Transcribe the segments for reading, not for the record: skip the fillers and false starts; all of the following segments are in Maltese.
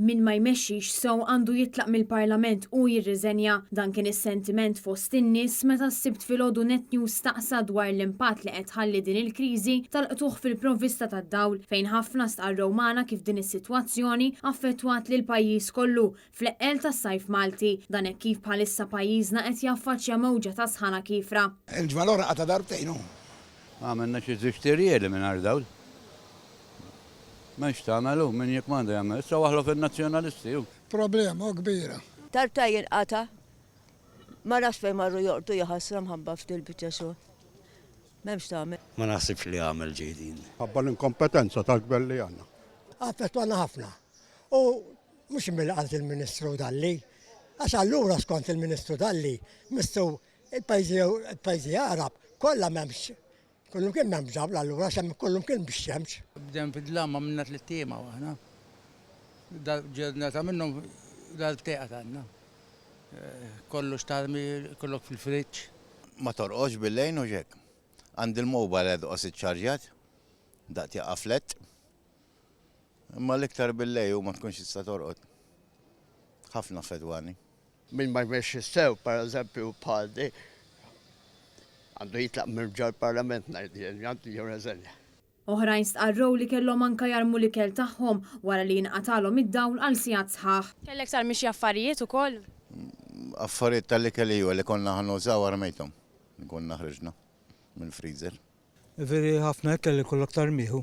Min ma jmexxix sew għandu jitlaq mill-Parlament u jirriżenja. Dan kien is-sentiment fost in-nies meta s-sibt filgħodu Net News staqsa dwar l-impatt li qed ħalli din il-kriżi tal-qtuħ fil-provvista tad-dawl fejn ħafna stqarrew magħna kif din is-sitwazzjoni affettwat lil pajjiż kollu fl-eqqel tas-sajf Malti. Dan hekk kif bħalissa pajjiżna qed jaffaċċja mewġa ta' sħana kifra. Il-ġimgħa l-oħra qata darbtejn hu. Għamilna xi żixtirieli mingħajr dawl. M'hemmx tagħmel hu min jekk m'għandu jagħmel, issa waħlu fin-nazzjonalisti hu. Problema kbira. Tartajjen qata, ma nafx fejn marru jorqdu jaħassra mħabba f'dil-biċċa xogħol. M'hemmx tagħmel. Ma naħsibx li għamel ġejjin. Ħabba l-inkompetenza tal-gvern li għandna. Affettwana ħafna. U mhux mill-qalt il-Ministru Dalli, għax allura skont il-Ministru Dalli, mistu il-pajjiżi Arab kollha m'hemmx. Kollum kien m'hemm ġabla allura xem kollum kien bix-xemx. Bdem fid-dlamma minna tliet-tiema waħna. Ġedna ta' minnhom dal-teqa tagħna. Kollu xtarmi kollok fil-friġġ. Ma torqox bil-lejn u ġek. Għandi l-mobile għedqos iċċarġat, daqt jaqaflet. Imma l-iktar bil-lej u ma tkunx tista' torqod. Ħafna fedwani. Min ma jmexxi sew, per eżempju, bħaldi, għandu jitlaq minn ġol-parlament għandu jirreżenja. Oħrajn stqarrew li kellhom anke jarmu l-ikel tagħhom wara li jinqatalhom id-dawl għal sigħat sħaħ. Kellek sar mixi affarijiet ukoll? Affarijiet tal-ikel iju li konna ħannużaw armejthom. Konna ħriġna mill-freezer. Veri ħafna kelli kollok tarmiħu,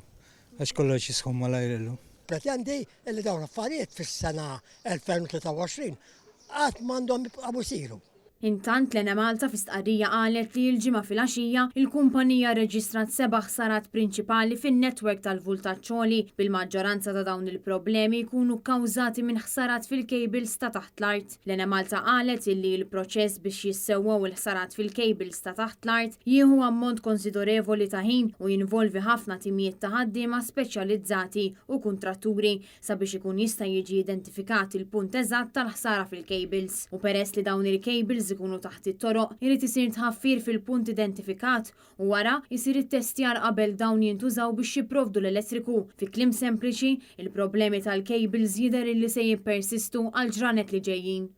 għax kollox jisħum malajrelu. Pretendi li dawn affarijiet fis-sena 2023 qatt m'għandhom jibqgħu siru. Intant Lena Malta fi stqarrija qalet li l-ġimgħa fil-għaxija il-kumpanija reġistrat 7 ħsarat prinċipali fin-netwerk tal-vultaġġ għoli bil-maġġoranza ta' dawn il-problemi jkunu kkawżati minn ħsarat fil-cables ta' taħt l-art. Lena Malta qalet illi l-proċess biex jissewwew il-ħsarat fil-cables ta' taħt l-art jieħu ammont konsiderevoli ta' ħin u jinvolvi ħafna timijiet ta' ħaddiema speċjalizzati u kuntratturi sabiex ikun jista' jiġi identifikat il-punt eżatt tal-ħsara fil-cables. U peress li dawn il-cables ikunu taħt it-toroq, irid isir tħaffir fil-punt identifikat u wara jsir it-testjar qabel dawn jintużaw biex jipprovdu l-elettriku. Fi kliem sempliċi, il-problemi tal-cables jidher li se jippersistu għal ġranet li ġejjin.